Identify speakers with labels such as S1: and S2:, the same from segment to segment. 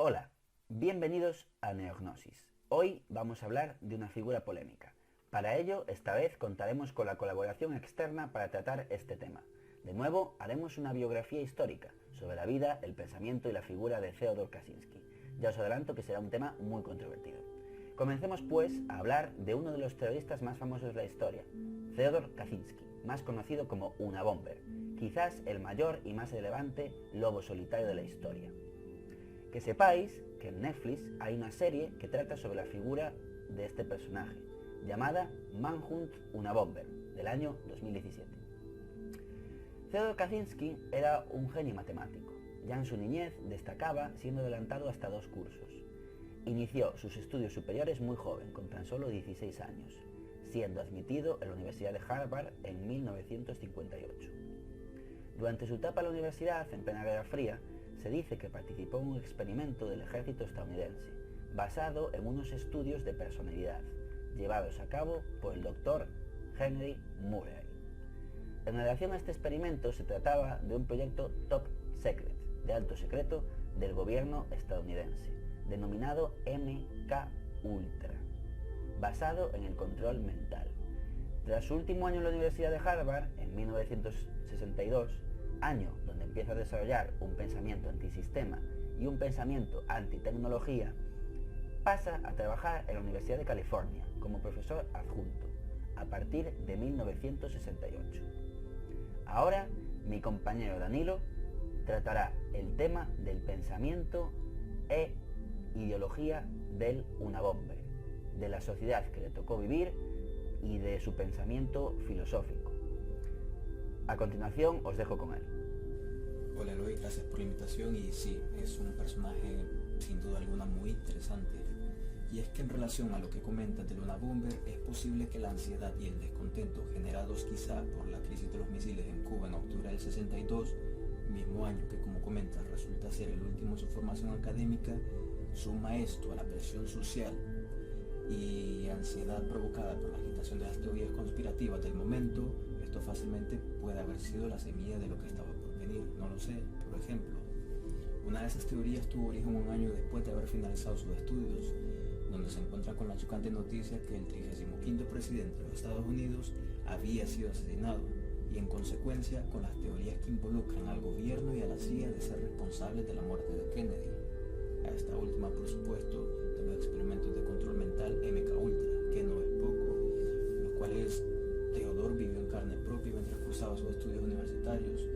S1: Hola, bienvenidos a Neognosis. Hoy vamos a hablar de una figura polémica. Para ello, esta vez contaremos con la colaboración externa para tratar este tema. De nuevo, haremos una biografía histórica sobre la vida, el pensamiento y la figura de Fyodor Kaczynski. Ya os adelanto que será un tema muy controvertido. Comencemos pues a hablar de uno de los terroristas más famosos de la historia, Fyodor Kaczynski, más conocido como Unabomber, quizás el mayor y más relevante lobo solitario de la historia. Que sepáis que en Netflix hay una serie que trata sobre la figura de este personaje, llamada Manhunt Unabomber, del año 2017. Fyodor Kaczynski era un genio matemático. Ya en su niñez destacaba siendo adelantado hasta 2 cursos. Inició sus estudios superiores muy joven, con tan solo 16 años, siendo admitido en la Universidad de Harvard en 1958. Durante su etapa en la universidad, en plena Guerra Fría, se dice que participó en un experimento del ejército estadounidense, basado en unos estudios de personalidad, llevados a cabo por el Dr. Henry Murray. En relación a este experimento se trataba de un proyecto top secret, de alto secreto, del gobierno estadounidense, denominado MK Ultra, basado en el control mental. Tras su último año en la Universidad de Harvard, en 1962, año donde empieza a desarrollar un pensamiento antisistema y un pensamiento antitecnología, pasa a trabajar en la Universidad de California como profesor adjunto a partir de 1968. Ahora, mi compañero Danilo tratará el tema del pensamiento e ideología del Unabomber, de la sociedad que le tocó vivir y de su pensamiento filosófico. A continuación os dejo con él.
S2: Hola Eloy, gracias por la invitación y sí, es un personaje sin duda alguna muy interesante. Y es que en relación a lo que comentas del Unabomber, es posible que la ansiedad y el descontento generados quizá por la crisis de los misiles en Cuba en octubre del 62, mismo año que como comentas resulta ser el último en su formación académica, suma esto a la presión social y ansiedad provocada por la agitación de las teorías conspirativas del momento, esto fácilmente puede haber sido la semilla de lo que estaba por venir, no lo sé. Por ejemplo, una de esas teorías tuvo origen un año después de haber finalizado sus estudios, donde se encuentra con la chocante noticia que el 35º presidente de los Estados Unidos había sido asesinado, y en consecuencia con las teorías que involucran al gobierno y a la CIA de ser responsables de la muerte de Kennedy. A esta última, por supuesto, de los experimentos de control mental MK Ultra, que no es poco, los cuales Teodor vivió en carne propia mientras cursaba sus estudios universitarios.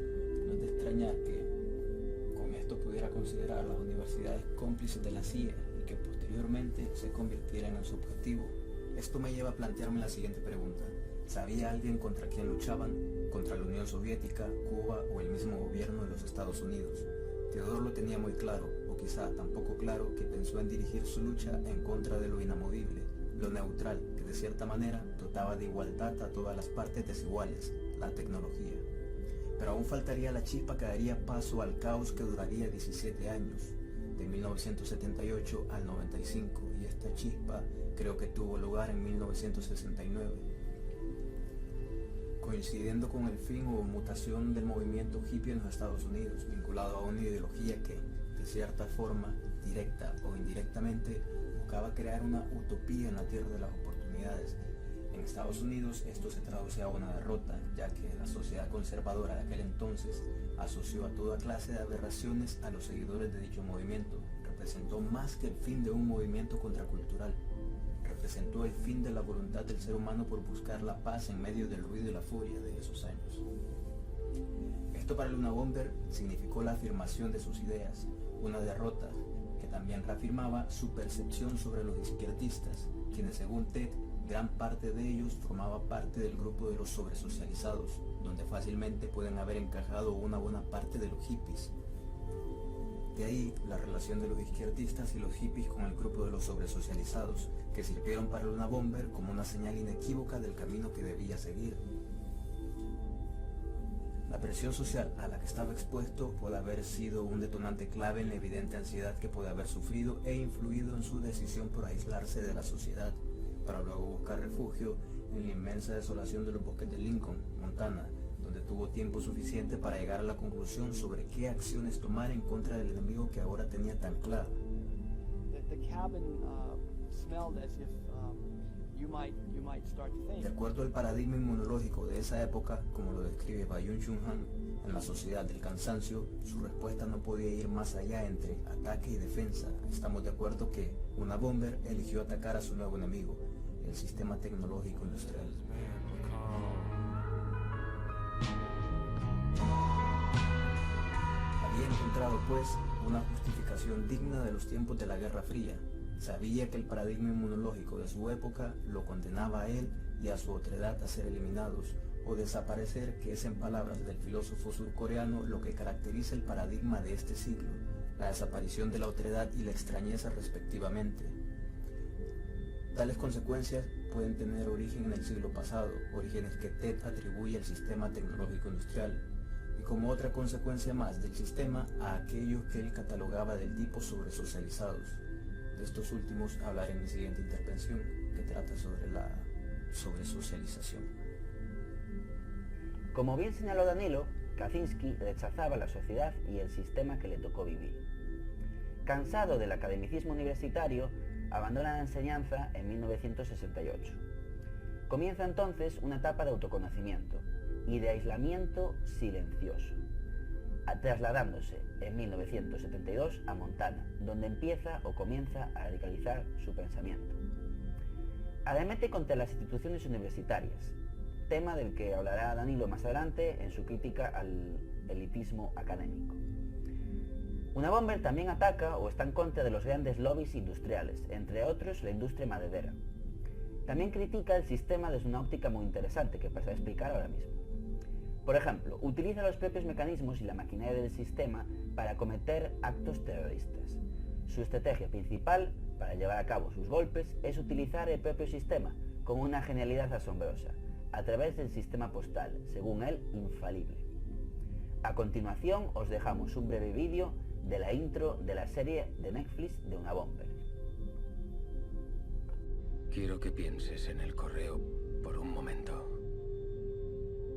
S2: No es de extrañar que con esto pudiera considerar a las universidades cómplices de la CIA y que posteriormente se convirtieran en su objetivo. Esto me lleva a plantearme la siguiente pregunta. ¿Sabía alguien contra quién luchaban? ¿Contra la Unión Soviética, Cuba o el mismo gobierno de los Estados Unidos? Teodor lo tenía muy claro, o quizá tan poco claro que pensó en dirigir su lucha en contra de lo inamovible, lo neutral, que de cierta manera dotaba de igualdad a todas las partes desiguales, la tecnología. Pero aún faltaría la chispa que daría paso al caos que duraría 17 años, de 1978 al 95, y esta chispa creo que tuvo lugar en 1969. Coincidiendo con el fin o mutación del movimiento hippie en los Estados Unidos, vinculado a una ideología que, de cierta forma, directa o indirectamente, buscaba crear una utopía en la tierra de las oportunidades. En Estados Unidos esto se traduce a una derrota, ya que la sociedad conservadora de aquel entonces asoció a toda clase de aberraciones a los seguidores de dicho movimiento. Representó más que el fin de un movimiento contracultural. Representó el fin de la voluntad del ser humano por buscar la paz en medio del ruido y la furia de esos años. Esto para el Unabomber significó la afirmación de sus ideas, una derrota que también reafirmaba su percepción sobre los izquierdistas, quienes según Ted, gran parte de ellos formaba parte del grupo de los sobresocializados, donde donde fácilmente pueden haber encajado una buena parte de los hippies. De ahí la relación de los izquierdistas y los hippies con el grupo de los sobresocializados, que sirvieron para Luna Bomber como una señal inequívoca del camino que debía seguir. La presión social a la que estaba expuesto puede haber sido un detonante clave en la evidente ansiedad que puede haber sufrido e influido en su decisión por aislarse de la sociedad, para luego buscar refugio en la inmensa desolación de los bosques de Lincoln, Montana, donde tuvo tiempo suficiente para llegar a la conclusión sobre qué acciones tomar en contra del enemigo que ahora tenía tan claro. De acuerdo al paradigma inmunológico de esa época, como lo describe Byung-Chul Han, en la sociedad del cansancio, su respuesta no podía ir más allá entre ataque y defensa. Estamos de acuerdo que Una Bomber eligió atacar a su nuevo enemigo, el sistema tecnológico industrial. Había encontrado, pues, una justificación digna de los tiempos de la Guerra Fría. Sabía que el paradigma inmunológico de su época lo condenaba a él y a su otredad a ser eliminados o desaparecer, que es, en palabras del filósofo surcoreano, lo que caracteriza el paradigma de este siglo, la desaparición de la otredad y la extrañeza respectivamente. Tales consecuencias pueden tener origen en el siglo pasado, orígenes que Ted atribuye al sistema tecnológico industrial, y como otra consecuencia más del sistema a aquellos que él catalogaba del tipo sobresocializados. De estos últimos hablaré en mi siguiente intervención, que trata sobre la sobresocialización.
S1: Como bien señaló Danilo, Kaczynski rechazaba la sociedad y el sistema que le tocó vivir. Cansado del academicismo universitario, abandona la enseñanza en 1968. Comienza entonces una etapa de autoconocimiento y de aislamiento silencioso, trasladándose en 1972 a Montana, donde comienza a radicalizar su pensamiento. Arremete contra las instituciones universitarias, tema del que hablará Danilo más adelante en su crítica al elitismo académico. Una Bomber también ataca o está en contra de los grandes lobbies industriales, entre otros la industria maderera. También critica el sistema desde una óptica muy interesante que pasaré a explicar ahora mismo. Por ejemplo, utiliza los propios mecanismos y la maquinaria del sistema para cometer actos terroristas. Su estrategia principal para llevar a cabo sus golpes es utilizar el propio sistema con una genialidad asombrosa, a través del sistema postal, según él, infalible. A continuación os dejamos un breve vídeo de la intro de la serie de Netflix de Una Bomber.
S3: Quiero que pienses en el correo por un momento.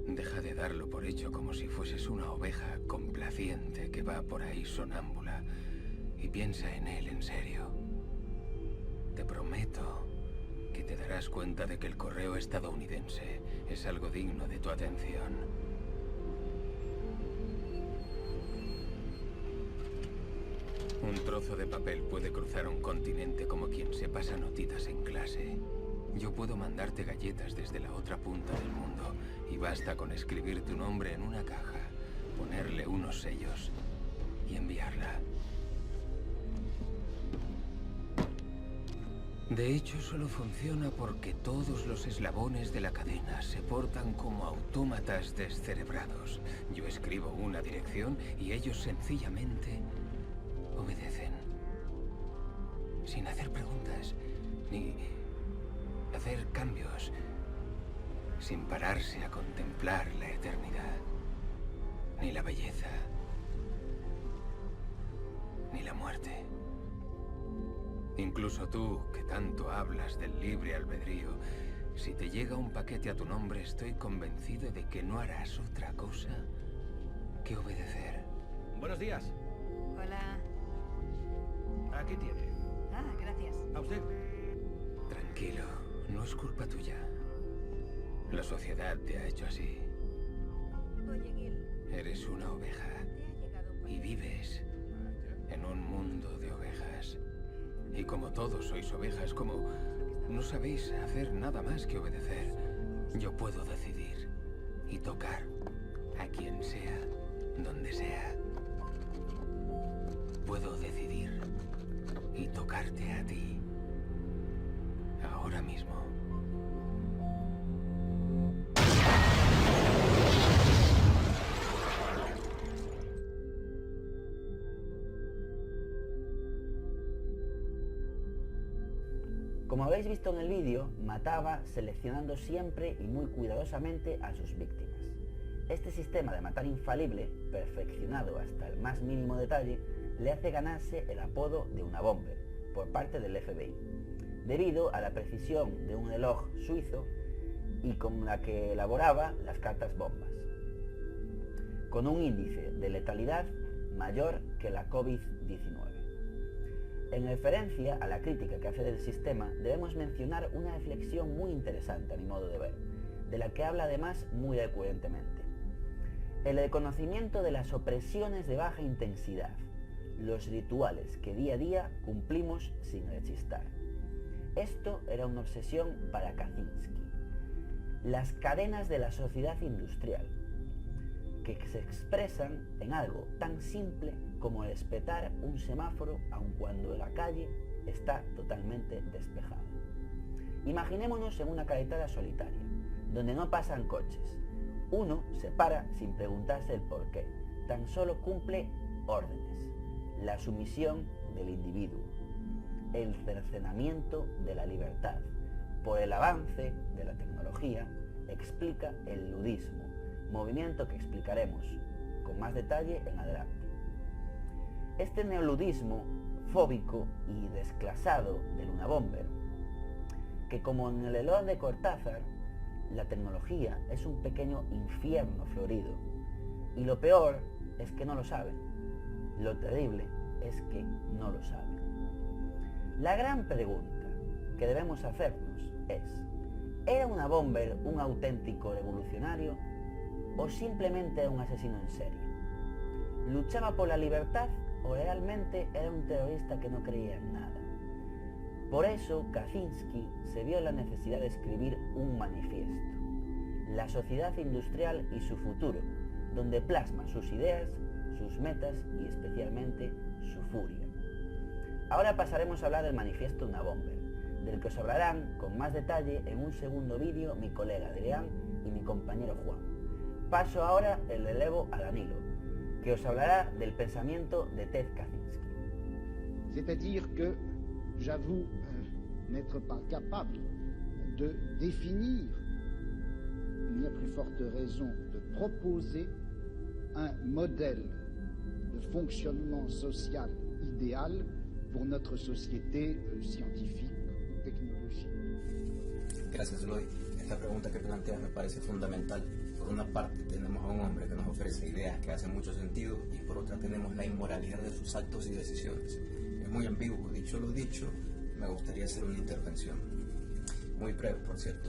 S3: Deja de darlo por hecho como si fueses una oveja complaciente que va por ahí sonámbula y piensa en él en serio. Te prometo que te darás cuenta de que el correo estadounidense es algo digno de tu atención. Un trozo de papel puede cruzar un continente como quien se pasa notitas en clase. Yo puedo mandarte galletas desde la otra punta del mundo y basta con escribir tu nombre en una caja, ponerle unos sellos y enviarla. De hecho, solo funciona porque todos los eslabones de la cadena se portan como autómatas descerebrados. Yo escribo una dirección y ellos sencillamente obedecen. Sin hacer preguntas, ni hacer cambios, sin pararse a contemplar la eternidad, ni la belleza, ni la muerte. Incluso tú, que tanto hablas del libre albedrío, si te llega un paquete a tu nombre, estoy convencido de que no harás otra cosa que obedecer.
S4: Buenos días.
S5: Hola.
S4: Aquí tiene.
S5: Ah, gracias.
S4: ¿A usted?
S3: Tranquilo, no es culpa tuya. La sociedad te ha hecho así.
S5: Oye, Gil.
S3: Eres una oveja
S5: ¿Te ha llegado un
S3: y vives en un mundo de ovejas. Y como todos sois ovejas, como no sabéis hacer nada más que obedecer, yo puedo decidir y tocar a quien sea, donde sea. Puedo decidir y tocarte a ti, ahora mismo.
S1: Como habéis visto en el vídeo, mataba seleccionando siempre y muy cuidadosamente a sus víctimas. Este sistema de matar infalible, perfeccionado hasta el más mínimo detalle, le hace ganarse el apodo de una bomber por parte del FBI, debido a la precisión de un reloj suizo y con la que elaboraba las cartas bombas, con un índice de letalidad mayor que la COVID-19. En referencia a la crítica que hace del sistema, debemos mencionar una reflexión muy interesante a mi modo de ver, de la que habla además muy elocuentemente. El reconocimiento de las opresiones de baja intensidad, los rituales que día a día cumplimos sin rechistar. Esto era una obsesión para Kaczynski. Las cadenas de la sociedad industrial, que se expresan en algo tan simple como respetar un semáforo aun cuando la calle está totalmente despejada. Imaginémonos en una carretera solitaria, donde no pasan coches. Uno se para sin preguntarse el porqué, tan solo cumple órdenes, la sumisión del individuo, el cercenamiento de la libertad. Por el avance de la tecnología explica el ludismo, movimiento que explicaremos con más detalle en adelante. Este neoludismo fóbico y desclasado de Luna Bomber, que como en el reloj de Cortázar, la tecnología es un pequeño infierno florido, y lo peor es que no lo saben, lo terrible es que no lo saben. La gran pregunta que debemos hacernos es: ¿era una Bomber un auténtico revolucionario o simplemente era un asesino en serie? ¿Luchaba por la libertad o realmente era un terrorista que no creía en nada? Por eso Kaczynski se vio la necesidad de escribir un manifiesto, La sociedad industrial y su futuro, donde plasma sus ideas, sus metas y especialmente su furia. Ahora pasaremos a hablar del manifiesto Una Bomber, del que os hablarán con más detalle en un segundo vídeo mi colega Adrián y mi compañero Juan. Paso ahora el relevo a Danilo, que os hablará del pensamiento de Ted Kaczynski.
S6: C'est-à-dire que j'avoue n'être pas capable de définir, ni à plus forte raison de proposer un modèle de fonctionnement social idéal pour notre société scientifique ou technologique.
S2: Gracias, Eloy. Esta pregunta que planteas me parece fundamental. Por una parte tenemos a un hombre que nos ofrece ideas que hacen mucho sentido y por otra tenemos la inmoralidad de sus actos y decisiones. Es muy ambiguo. Dicho lo dicho, me gustaría hacer una intervención. Muy breve, por cierto.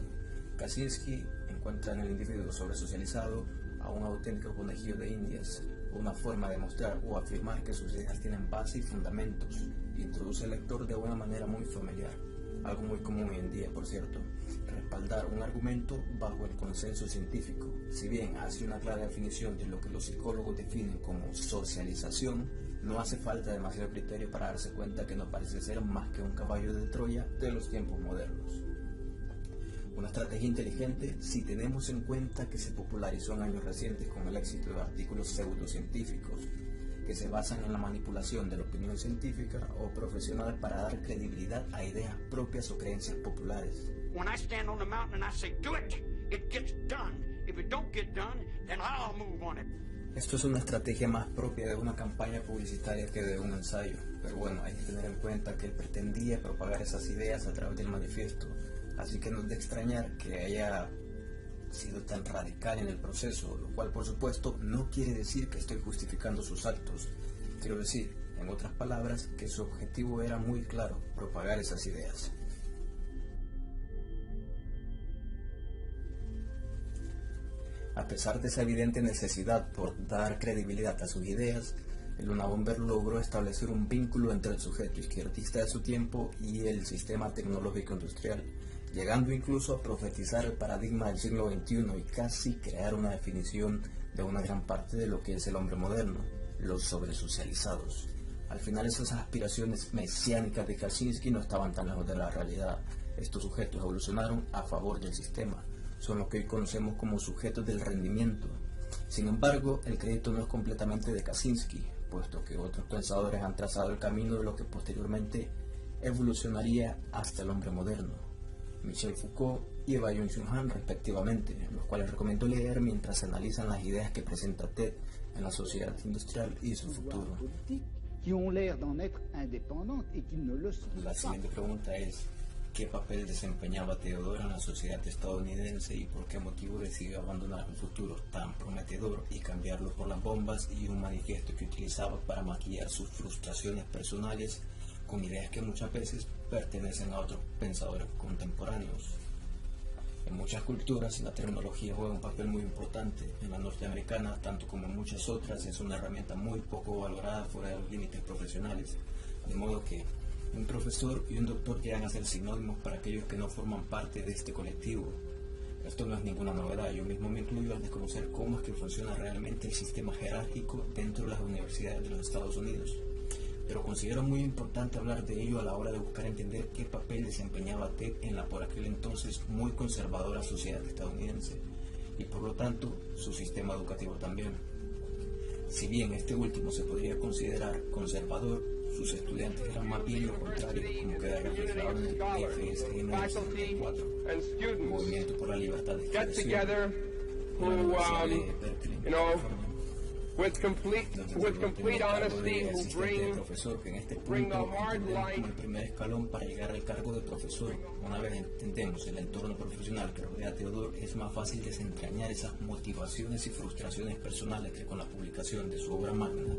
S2: Kaczynski encuentra en el individuo sobresocializado a un auténtico conejillo de indias, una forma de mostrar o afirmar que sus ideas tienen base y fundamentos. Introduce al lector de una manera muy familiar, algo muy común hoy en día, por cierto, respaldar un argumento bajo el consenso científico. Si bien hace una clara definición de lo que los psicólogos definen como socialización, no hace falta demasiado criterio para darse cuenta que no parece ser más que un caballo de Troya de los tiempos modernos. Una estrategia inteligente si tenemos en cuenta que se popularizó en años recientes con el éxito de artículos pseudocientíficos que se basan en la manipulación de la opinión científica o profesional para dar credibilidad a ideas propias o creencias populares.
S7: When I stand on the mountain and I say, do it, it gets done. If it don't get done, then I'll move on it.
S2: Esto es una estrategia más propia de una campaña publicitaria que de un ensayo, pero bueno, hay que tener en cuenta que él pretendía propagar esas ideas a través del manifiesto, así que no es de extrañar que haya sido tan radical en el proceso, lo cual por supuesto no quiere decir que estoy justificando sus actos. Quiero decir, en otras palabras, que su objetivo era muy claro, propagar esas ideas. A pesar de esa evidente necesidad por dar credibilidad a sus ideas, el Luna Bomber logró establecer un vínculo entre el sujeto izquierdista de su tiempo y el sistema tecnológico industrial, llegando incluso a profetizar el paradigma del siglo XXI y casi crear una definición de una gran parte de lo que es el hombre moderno, los sobresocializados. Al final esas aspiraciones mesiánicas de Kaczynski no estaban tan lejos de la realidad. Estos sujetos evolucionaron a favor del sistema, son lo que hoy conocemos como sujetos del rendimiento. Sin embargo, el crédito no es completamente de Kaczynski, puesto que otros pensadores han trazado el camino de lo que posteriormente evolucionaría hasta el hombre moderno, Michel Foucault y Eva Byung-Chul Han respectivamente, los cuales recomiendo leer mientras se analizan las ideas que presenta Ted en la sociedad industrial y su futuro.
S6: Qui ont l'air d'en être indépendantes et qui ne le sont
S2: La
S6: pas.
S2: siguiente pregunta es: ¿qué papel desempeñaba Teodoro en la sociedad estadounidense y por qué motivo decidió abandonar un futuro tan prometedor y cambiarlo por las bombas y un manifiesto que utilizaba para maquillar sus frustraciones personales con ideas que muchas veces pertenecen a otros pensadores contemporáneos? En muchas culturas la tecnología juega un papel muy importante. En la norteamericana, tanto como en muchas otras, es una herramienta muy poco valorada fuera de los límites profesionales, de modo que un profesor y un doctor llegan a ser sinónimos para aquellos que no forman parte de este colectivo. Esto no es ninguna novedad, yo mismo me incluyo al desconocer cómo es que funciona realmente el sistema jerárquico dentro de las universidades de los Estados Unidos. Pero considero muy importante hablar de ello a la hora de buscar entender qué papel desempeñaba Ted en la por aquel entonces muy conservadora sociedad estadounidense, y por lo tanto su sistema educativo también. Si bien este último se podría considerar conservador, sus estudiantes eran más bien lo contrario, como queda reflejado en el FSM 64, Movimiento por la Libertad de Expresión, en la Universidad de Berkeley, California.
S8: With complete honesty, who bring
S2: profesor, que en este punto entendemos como el primer escalón para llegar al cargo de profesor. Una vez entendemos el entorno profesional que rodea a Teodoro, es más fácil desentrañar esas motivaciones y frustraciones personales que con la publicación de su obra magna,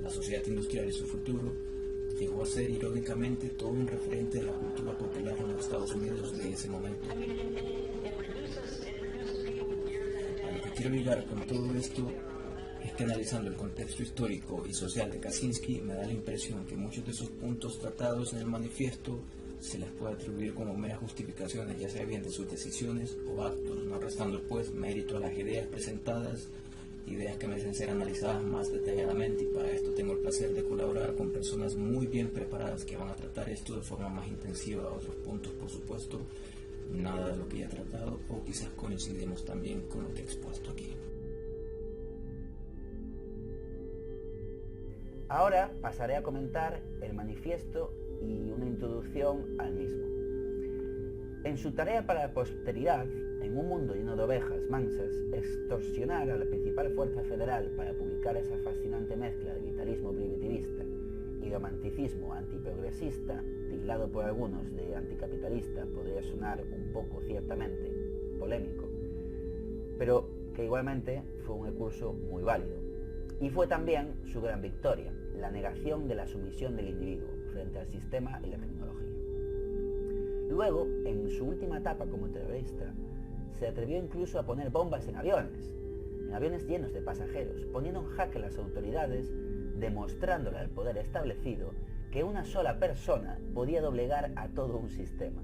S2: La sociedad industrial y su futuro, llegó a ser irónicamente todo un referente de la cultura popular en los Estados Unidos de ese momento. A lo que quiero llegar con todo esto es que analizando el contexto histórico y social de Kaczynski me da la impresión que muchos de esos puntos tratados en el manifiesto se les puede atribuir como meras justificaciones, ya sea bien de sus decisiones o actos, no restando pues mérito a las ideas presentadas, ideas que merecen ser analizadas más detalladamente, y para esto tengo el placer de colaborar con personas muy bien preparadas que van a tratar esto de forma más intensiva. Otros puntos, por supuesto, nada de lo que ya he tratado, o quizás coincidimos también con lo que he expuesto aquí.
S1: Ahora pasaré a comentar el manifiesto y una introducción al mismo. En su tarea para la posteridad, en un mundo lleno de ovejas mansas, extorsionar a la principal fuerza federal para publicar esa fascinante mezcla de vitalismo primitivista y romanticismo antiprogresista, tildado por algunos de anticapitalista, podría sonar un poco ciertamente polémico, pero que igualmente fue un recurso muy válido. Y fue también su gran victoria, la negación de la sumisión del individuo frente al sistema y la tecnología. Luego, en su última etapa como terrorista, se atrevió incluso a poner bombas en aviones llenos de pasajeros, poniendo en jaque a las autoridades, demostrándole al poder establecido que una sola persona podía doblegar a todo un sistema.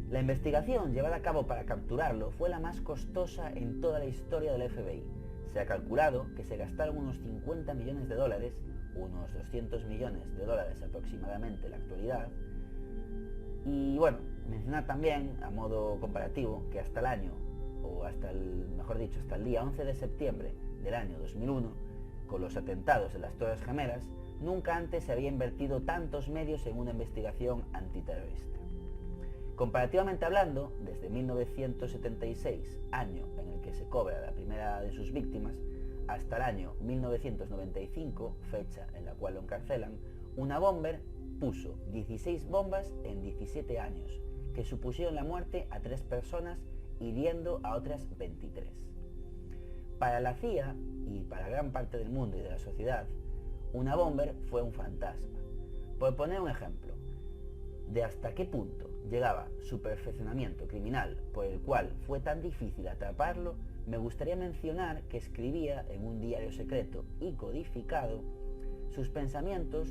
S1: La investigación llevada a cabo para capturarlo fue la más costosa en toda la historia del FBI. Se ha calculado que se gastaron unos 50 millones de dólares, unos 200 millones de dólares aproximadamente en la actualidad. Y bueno, mencionar también, a modo comparativo, que hasta el año, o hasta el día 11 de septiembre del año 2001, con los atentados de las Torres Gemelas, nunca antes se había invertido tantos medios en una investigación antiterrorista. Comparativamente hablando, desde 1976, año en el que se cobra la primera de sus víctimas, hasta el año 1995, fecha en la cual lo encarcelan, una bomber puso 16 bombas en 17 años, que supusieron la muerte a 3 personas, hiriendo a otras 23. Para la CIA y para gran parte del mundo y de la sociedad, una bomber fue un fantasma. Por poner un ejemplo, de hasta qué punto llegaba su perfeccionamiento criminal por el cual fue tan difícil atraparlo, me gustaría mencionar que escribía en un diario secreto y codificado sus pensamientos,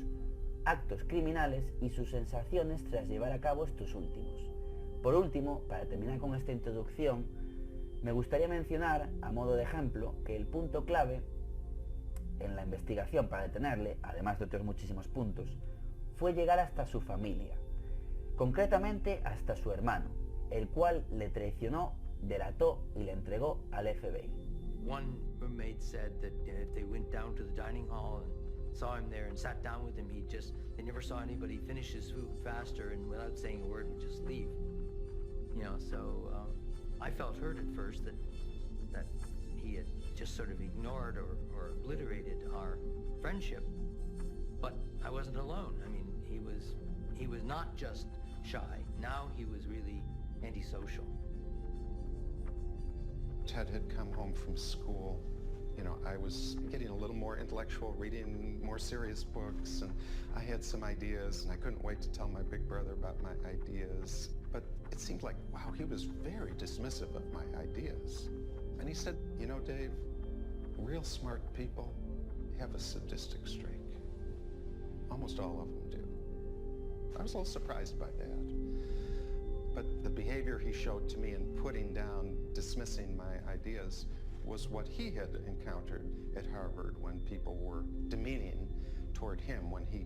S1: actos criminales y sus sensaciones tras llevar a cabo estos últimos. Por último, para terminar con esta introducción, me gustaría mencionar, a modo de ejemplo, que el punto clave en la investigación para detenerle, además de otros muchísimos puntos, fue llegar hasta su familia, concretamente hasta su hermano, el cual le traicionó, delató y le entregó al FBI.
S9: One roommate said that they went down to the dining hall and saw him there and sat down with him, they never saw anybody finish his food faster and without saying a word would just leave. You know, so I felt hurt at first that he had just sort of ignored or obliterated our friendship. But I wasn't alone. I mean, he was not just shy. Now he was really antisocial.
S10: Ted had come home from school. You know, I was getting a little more intellectual, reading more serious books, and I had some ideas, and I couldn't wait to tell my big brother about my ideas. But it seemed like, wow, he was very dismissive of my ideas. And he said, you know, Dave, real smart people have a sadistic streak. Almost all of them do. I was a little surprised by that. But the behavior he showed to me in putting down, dismissing my ideas, was what he had encountered at Harvard when people were demeaning toward him when he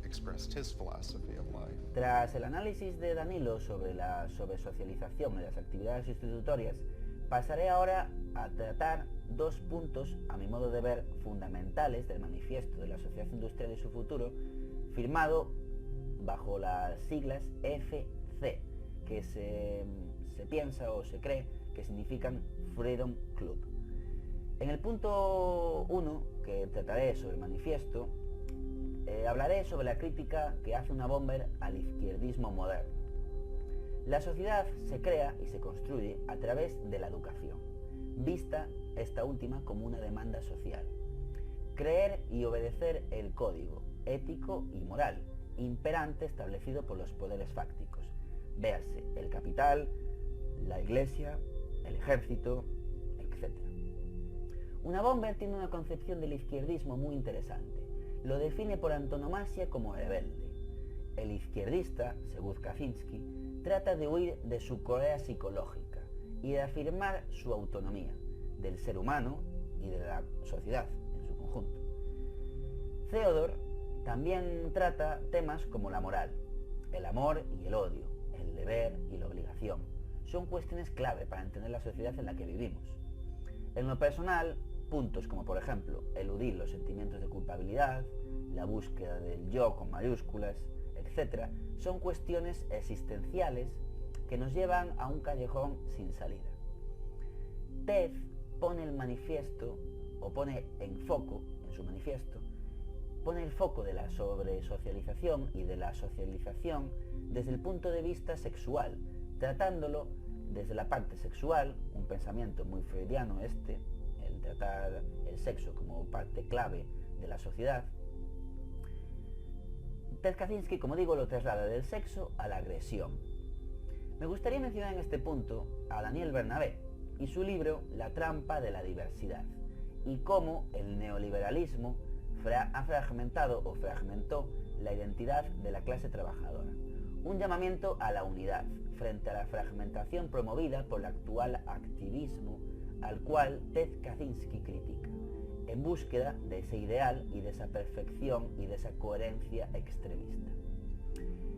S10: expressed his philosophy of life.
S1: Tras el análisis de Danilo sobre la sobresocialización de las actividades institutorias, pasaré ahora a tratar dos puntos, a mi modo de ver, fundamentales del manifiesto de la sociedad industrial y su futuro, firmado bajo las siglas FC, que se piensa o se cree que significan Freedom Club. En el punto 1, que trataré sobre el manifiesto, hablaré sobre la crítica que hace una bomber al izquierdismo moderno. La sociedad se crea y se construye a través de la educación, vista esta última como una demanda social. Creer y obedecer el código ético y moral imperante establecido por los poderes fácticos, véase el capital, la iglesia, el ejército, etc. Una bomber tiene una concepción del izquierdismo muy interesante. Lo define por antonomasia como rebelde. El izquierdista, según Kaczynski, trata de huir de su Corea psicológica y de afirmar su autonomía del ser humano y de la sociedad en su conjunto. Theodor también trata temas como la moral, el amor y el odio, el deber y la obligación. Son cuestiones clave para entender la sociedad en la que vivimos. En lo personal, puntos como por ejemplo eludir los sentimientos de culpabilidad, la búsqueda del yo con mayúsculas, etc., son cuestiones existenciales que nos llevan a un callejón sin salida. Ted pone el manifiesto, o pone en foco, en su manifiesto, pone el foco de la sobresocialización y de la socialización desde el punto de vista sexual, tratándolo desde la parte sexual, un pensamiento muy freudiano el tratar el sexo como parte clave de la sociedad. Ted Kaczynski, como digo, lo traslada del sexo a la agresión. Me gustaría mencionar en este punto a Daniel Bernabé y su libro La trampa de la diversidad, y cómo el neoliberalismo ha fragmentado o fragmentó la identidad de la clase trabajadora. Un llamamiento a la unidad frente a la fragmentación promovida por el actual activismo al cual Ted Kaczynski critica, en búsqueda de ese ideal y de esa perfección y de esa coherencia extremista.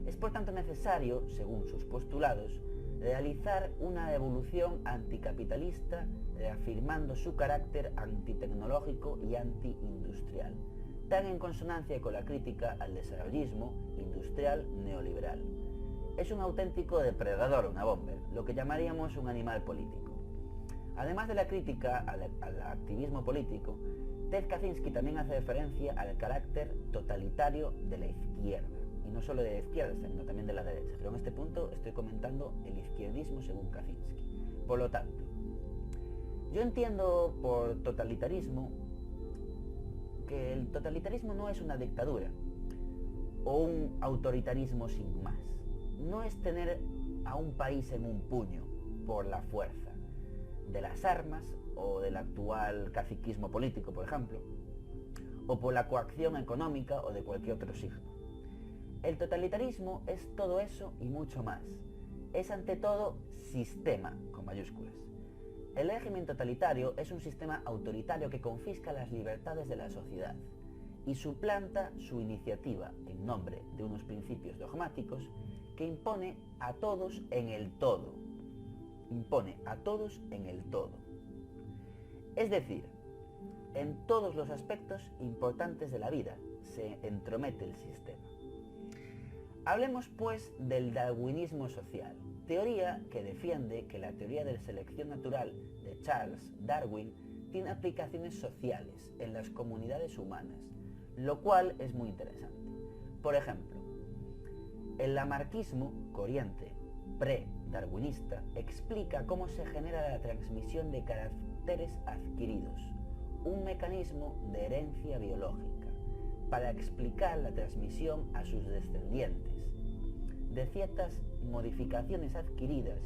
S1: Es por tanto necesario, según sus postulados, realizar una evolución anticapitalista reafirmando su carácter antitecnológico y antiindustrial, tan en consonancia con la crítica al desarrollismo industrial neoliberal. Es un auténtico depredador, una bomber, lo que llamaríamos un animal político. Además de la crítica al activismo político, Ted Kaczynski también hace referencia al carácter totalitario de la izquierda, y no solo de la izquierda, sino también de la derecha, pero en este punto estoy comentando el izquierdismo según Kaczynski. Por lo tanto, yo entiendo por totalitarismo que el totalitarismo no es una dictadura o un autoritarismo sin más. No es tener a un país en un puño por la fuerza de las armas o del actual caciquismo político, por ejemplo, o por la coacción económica o de cualquier otro signo. El totalitarismo es todo eso y mucho más. Es ante todo sistema, con mayúsculas. El régimen totalitario es un sistema autoritario que confisca las libertades de la sociedad y suplanta su iniciativa en nombre de unos principios dogmáticos que impone a todos en el todo. Impone a todos en el todo. Es decir, en todos los aspectos importantes de la vida, se entromete el sistema. Hablemos pues del darwinismo social, teoría que defiende que la teoría de la selección natural de Charles Darwin tiene aplicaciones sociales en las comunidades humanas, lo cual es muy interesante. Por ejemplo, el lamarckismo, corriente pre-darwinista, explica cómo se genera la transmisión de caracteres adquiridos, un mecanismo de herencia biológica, para explicar la transmisión a sus descendientes de ciertas modificaciones adquiridas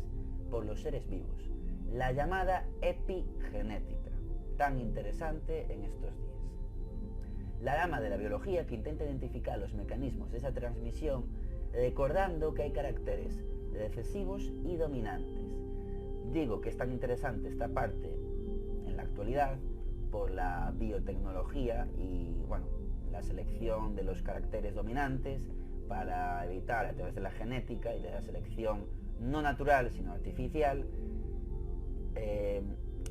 S1: por los seres vivos, la llamada epigenética, tan interesante en estos días. La rama de la biología que intenta identificar los mecanismos de esa transmisión, recordando que hay caracteres recesivos y dominantes. Digo que es tan interesante esta parte en la actualidad por la biotecnología y, bueno, la selección de los caracteres dominantes para evitar, a través de la genética y de la selección no natural sino artificial,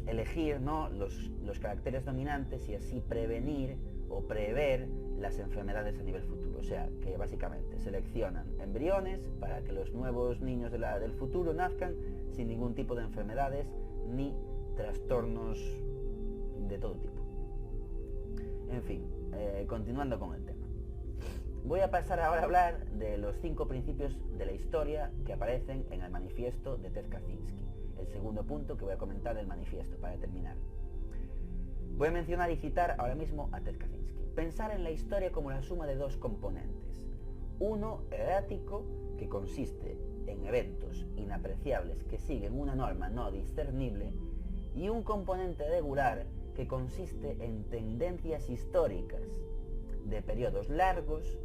S1: elegir, ¿no?, los caracteres dominantes y así prevenir o prever las enfermedades a nivel futuro. O sea, que básicamente seleccionan embriones para que los nuevos niños del futuro nazcan sin ningún tipo de enfermedades ni trastornos de todo tipo. En fin, continuando con el tema. Voy a pasar ahora a hablar de los 5 principios de la historia que aparecen en el manifiesto de Ted Kaczynski, el segundo punto que voy a comentar del manifiesto para terminar. Voy a mencionar y citar ahora mismo a Ted Kaczynski. Pensar en la historia como la suma de 2 componentes. Uno errático, que consiste en eventos inapreciables que siguen una norma no discernible, y un componente regular, que consiste en tendencias históricas de periodos largos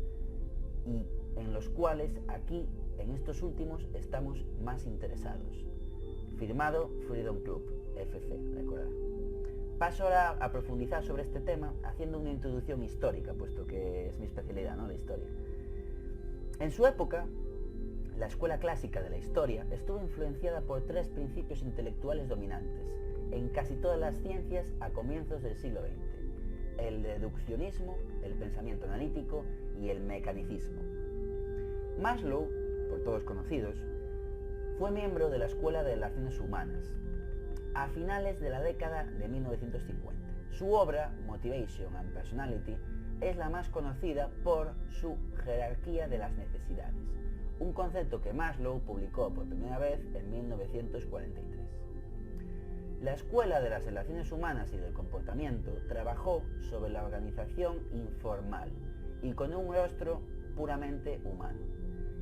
S1: y en los cuales aquí, en estos últimos, estamos más interesados. Firmado Freedom Club, FC, recordad. Paso ahora a profundizar sobre este tema haciendo una introducción histórica, puesto que es mi especialidad, ¿no?, la historia. En su época, la escuela clásica de la historia estuvo influenciada por 3 principios intelectuales dominantes en casi todas las ciencias a comienzos del siglo XX: el deduccionismo, el pensamiento analítico y el mecanicismo. Maslow, por todos conocidos, fue miembro de la Escuela de Relaciones Humanas a finales de la década de 1950. Su obra, Motivation and Personality, es la más conocida por su jerarquía de las necesidades, un concepto que Maslow publicó por primera vez en 1943. La Escuela de las Relaciones Humanas y del Comportamiento trabajó sobre la organización informal y con un rostro puramente humano,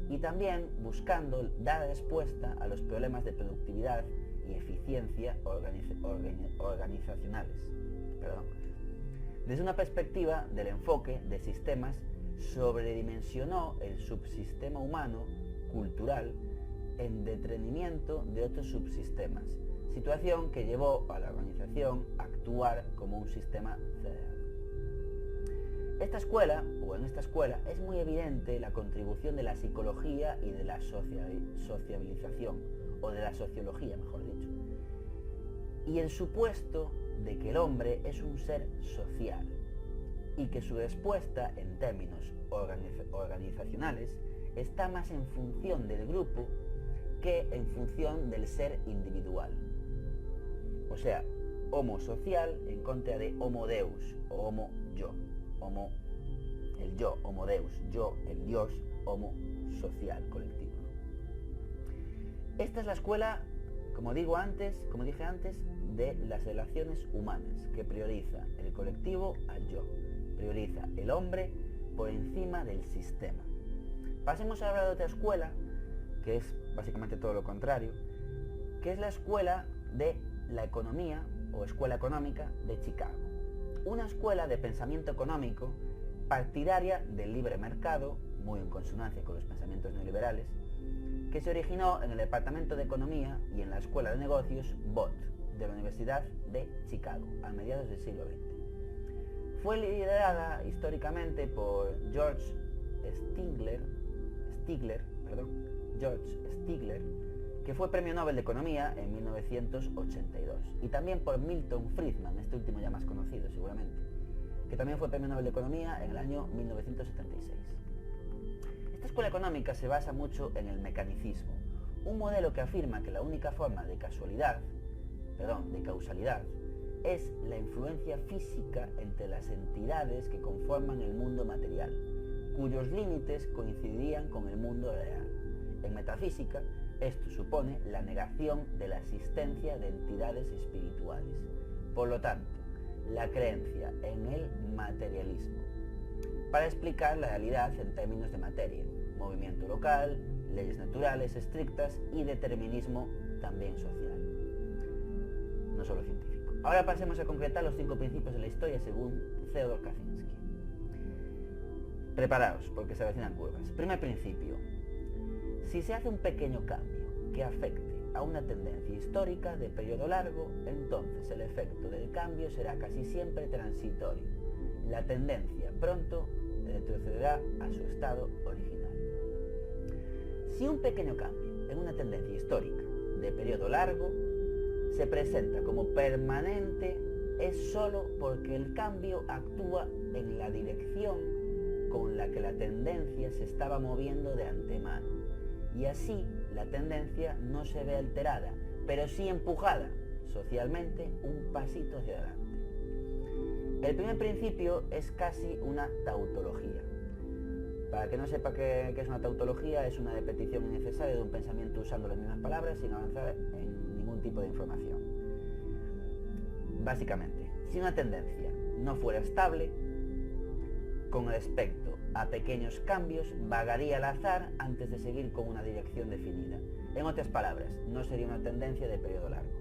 S1: y también buscando dar respuesta a los problemas de productividad y eficiencia organizacionales. Desde una perspectiva del enfoque de sistemas, sobredimensionó el subsistema humano cultural en detrimento de otros subsistemas, situación que llevó a la organización a actuar como un sistema federal. En esta escuela es muy evidente la contribución de la psicología y de la sociabilización, o de la sociología, mejor dicho, y el supuesto de que el hombre es un ser social y que su respuesta en términos organizacionales está más en función del grupo que en función del ser individual. O sea, homo social en contra de homo deus o homo yo. Homo el yo, homo deus, yo el dios, homo social, colectivo. Esta es la escuela, como dije antes, de las relaciones humanas, que prioriza el colectivo al yo, prioriza el hombre por encima del sistema. Pasemos a hablar de otra escuela, que es básicamente todo lo contrario, que es la escuela de la economía o escuela económica de Chicago. Una escuela de pensamiento económico partidaria del libre mercado, muy en consonancia con los pensamientos neoliberales, que se originó en el Departamento de Economía y en la Escuela de Negocios Bott de la Universidad de Chicago a mediados del siglo XX. Fue liderada históricamente por George Stigler, que fue Premio Nobel de Economía en 1982, y también por Milton Friedman, este último ya más conocido seguramente, que también fue Premio Nobel de Economía en el año 1976. Esta escuela económica se basa mucho en el mecanicismo, un modelo que afirma que la única forma de causalidad es la influencia física entre las entidades que conforman el mundo material, cuyos límites coincidirían con el mundo real. En metafísica, esto supone la negación de la existencia de entidades espirituales. Por lo tanto, la creencia en el materialismo, para explicar la realidad en términos de materia, movimiento local, leyes naturales estrictas y determinismo también social, no solo científico. Ahora pasemos a concretar los 5 principios de la historia según Theodor Kaczynski. Preparaos, porque se avecinan curvas. Primer principio: si se hace un pequeño cambio que afecte a una tendencia histórica de periodo largo, entonces el efecto del cambio será casi siempre transitorio. La tendencia pronto retrocederá a su estado original. Si un pequeño cambio en una tendencia histórica de periodo largo se presenta como permanente, es solo porque el cambio actúa en la dirección con la que la tendencia se estaba moviendo de antemano, y así la tendencia no se ve alterada, pero sí empujada socialmente un pasito hacia adelante. El primer principio es casi una tautología. Para que no sepa qué es una tautología, es una repetición innecesaria de un pensamiento usando las mismas palabras sin avanzar en ningún tipo de información. Básicamente, si una tendencia no fuera estable, con respecto a pequeños cambios, vagaría al azar antes de seguir con una dirección definida. En otras palabras, no sería una tendencia de periodo largo.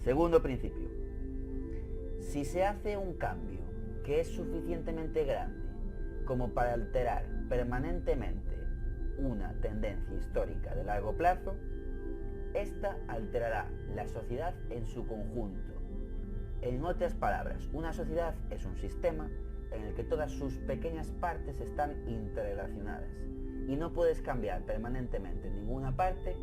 S1: Segundo principio: si se hace un cambio que es suficientemente grande como para alterar permanentemente una tendencia histórica de largo plazo, esta alterará la sociedad en su conjunto. En otras palabras, una sociedad es un sistema en el que todas sus pequeñas partes están interrelacionadas y no puedes cambiar permanentemente ninguna parte,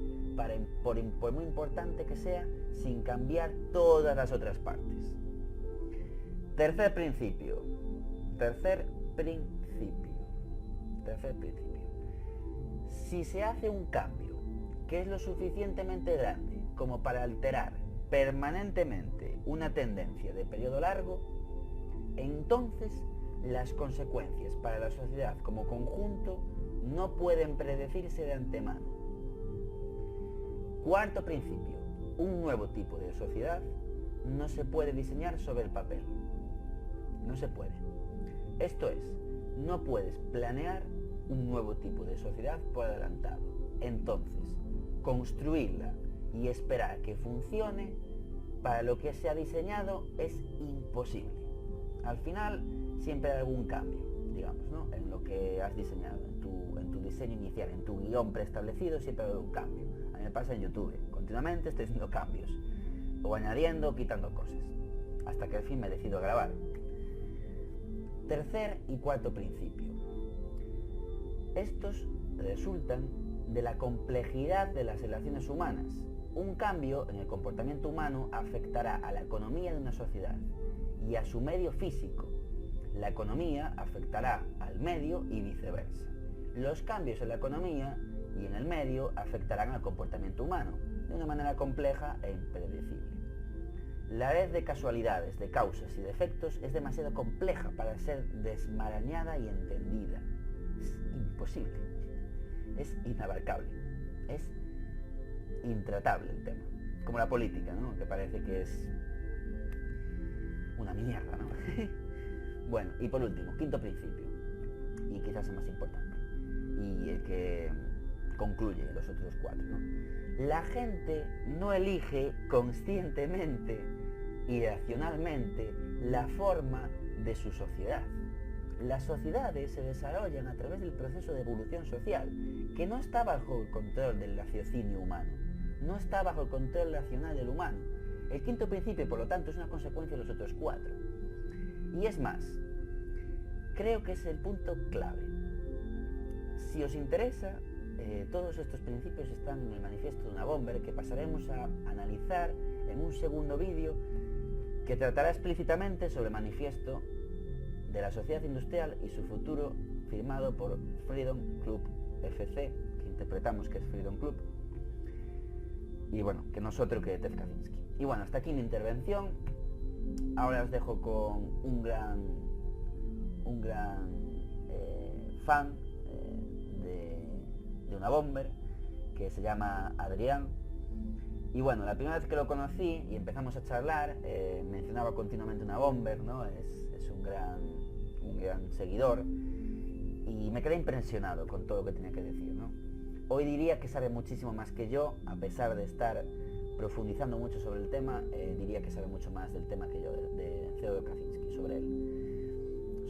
S1: por muy importante que sea, sin cambiar todas las otras partes. Tercer principio. Si se hace un cambio que es lo suficientemente grande como para alterar permanentemente una tendencia de periodo largo, entonces las consecuencias para la sociedad como conjunto no pueden predecirse de antemano. Cuarto principio: un nuevo tipo de sociedad no se puede diseñar sobre el papel. No se puede. Esto es, no puedes planear un nuevo tipo de sociedad por adelantado. Entonces, construirla y esperar que funcione para lo que se ha diseñado es imposible. Al final, siempre hay algún cambio, digamos, ¿no? En lo que has diseñado, en tu diseño inicial, en tu guión preestablecido, siempre hay un cambio. A mí me pasa en YouTube, continuamente estoy haciendo cambios, o añadiendo o quitando cosas, hasta que al fin me decido a grabar. Tercer y cuarto principio. Estos resultan de la complejidad de las relaciones humanas. Un cambio en el comportamiento humano afectará a la economía de una sociedad y a su medio físico. La economía afectará al medio y viceversa. Los cambios en la economía y en el medio afectarán al comportamiento humano de una manera compleja e impredecible. La red de casualidades, de causas y de efectos es demasiado compleja para ser desmarañada y entendida. Es imposible, es inabarcable, es intratable el tema. Como la política, ¿no? Que parece que es una mierda, ¿no? Bueno, y por último, quinto principio, y quizás el más importante, y el que concluye los otros 4, ¿no? La gente no elige conscientemente y racionalmente la forma de su sociedad. Las sociedades se desarrollan a través del proceso de evolución social, que no está bajo el control del raciocinio humano, no está bajo el control racional del humano. El quinto principio, por lo tanto, es una consecuencia de los otros 4. Y es más, creo que es el punto clave. Si os interesa, todos estos principios están en el manifiesto de una bomber que pasaremos a analizar en un segundo vídeo que tratará explícitamente sobre el manifiesto de la sociedad industrial y su futuro, firmado por Freedom Club FC, que interpretamos que es Freedom Club, y bueno, que no es otro que Ted Kaczynski. Y bueno, hasta aquí mi intervención. Ahora os dejo con un gran fan de una bomber que se llama Adrián. Y bueno, la primera vez que lo conocí y empezamos a charlar, mencionaba continuamente una bomber, ¿no? Es un gran seguidor, y me quedé impresionado con todo lo que tenía que decir, ¿no? Hoy diría que sabe muchísimo más que yo, a pesar de estar profundizando mucho sobre el tema. Diría que sabe mucho más del tema que yo, de Theodor Kaczynski,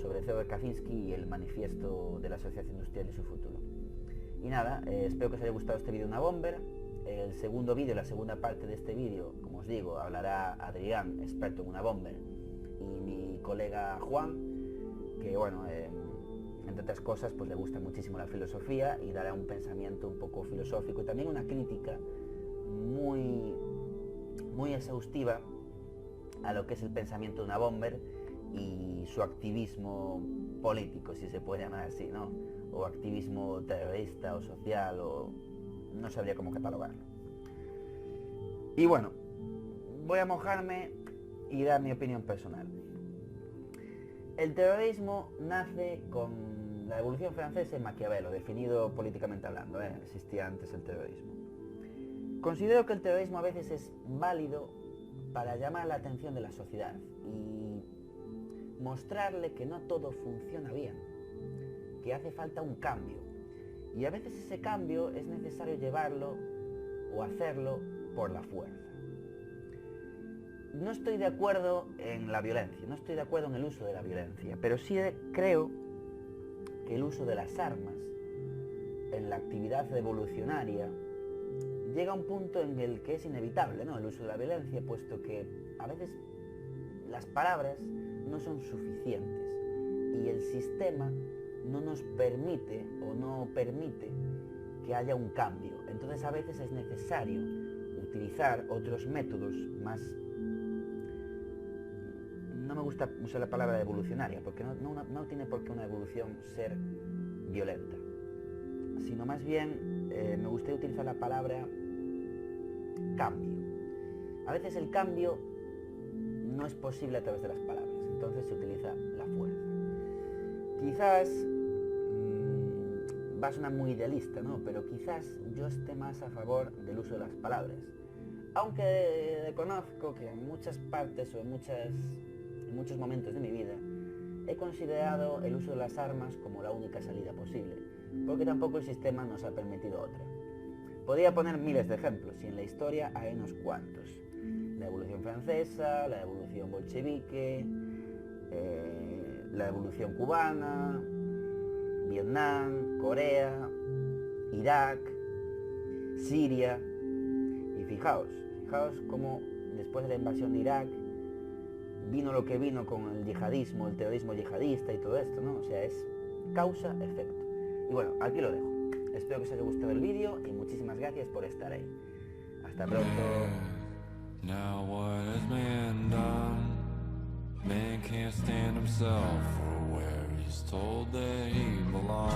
S1: sobre Theodor Kaczynski y el manifiesto de la sociedad industrial y su futuro. Y nada, espero que os haya gustado este vídeo de una bomber. El segundo vídeo, la segunda parte de este vídeo, como os digo, hablará Adrián, experto en una bomber, y mi colega Juan, que bueno, entre otras cosas, pues le gusta muchísimo la filosofía y dará un pensamiento un poco filosófico y también una crítica muy exhaustiva a lo que es el pensamiento de una bomber y su activismo político, si se puede llamar así, ¿no? O activismo terrorista o social, o no sabría cómo catalogarlo. Y bueno, voy a mojarme y dar mi opinión personal. El terrorismo nace con la Revolución Francesa y Maquiavelo, definido políticamente hablando, existía antes el terrorismo. Considero que el terrorismo a veces es válido para llamar la atención de la sociedad y mostrarle que no todo funciona bien, que hace falta un cambio, y a veces ese cambio es necesario llevarlo o hacerlo por la fuerza. No estoy de acuerdo en la violencia, no estoy de acuerdo en el uso de la violencia, pero sí creo que el uso de las armas en la actividad revolucionaria llega a un punto en el que es inevitable, ¿no?, el uso de la violencia, puesto que a veces las palabras no son suficientes y el sistema no nos permite o no permite que haya un cambio. Entonces a veces es necesario utilizar otros métodos más... No me gusta usar la palabra evolucionaria, porque no tiene por qué una evolución ser violenta, sino más bien me gustaría utilizar la palabra cambio. A veces el cambio no es posible a través de las palabras, entonces se utiliza la fuerza. Quizás va a sonar muy idealista, ¿no?, pero quizás yo esté más a favor del uso de las palabras, aunque reconozco que en muchas partes o en muchos momentos de mi vida he considerado el uso de las armas como la única salida posible, porque tampoco el sistema nos ha permitido otra. Podría poner miles de ejemplos, y en la historia hay unos cuantos. La Revolución Francesa, la Revolución Bolchevique, la Revolución Cubana, Vietnam, Corea, Irak, Siria. Y fijaos cómo después de la invasión de Irak vino lo que vino con el yihadismo, el terrorismo yihadista y todo esto, ¿no? O sea, es causa-efecto. Y bueno, aquí lo dejo. Espero que os haya gustado el vídeo y muchísimas gracias por estar ahí. Hasta pronto.
S11: Now what has man done? Man can't stand himself for where he's told that he belongs.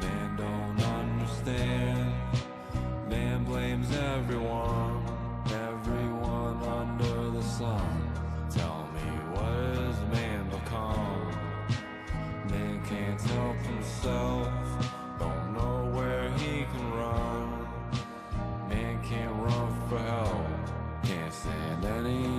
S11: Man don't understand. Man blames everyone under the sun. Tell me, what has man become? Man can't help himself, don't know where he can run. Man can't run for help, can't stand any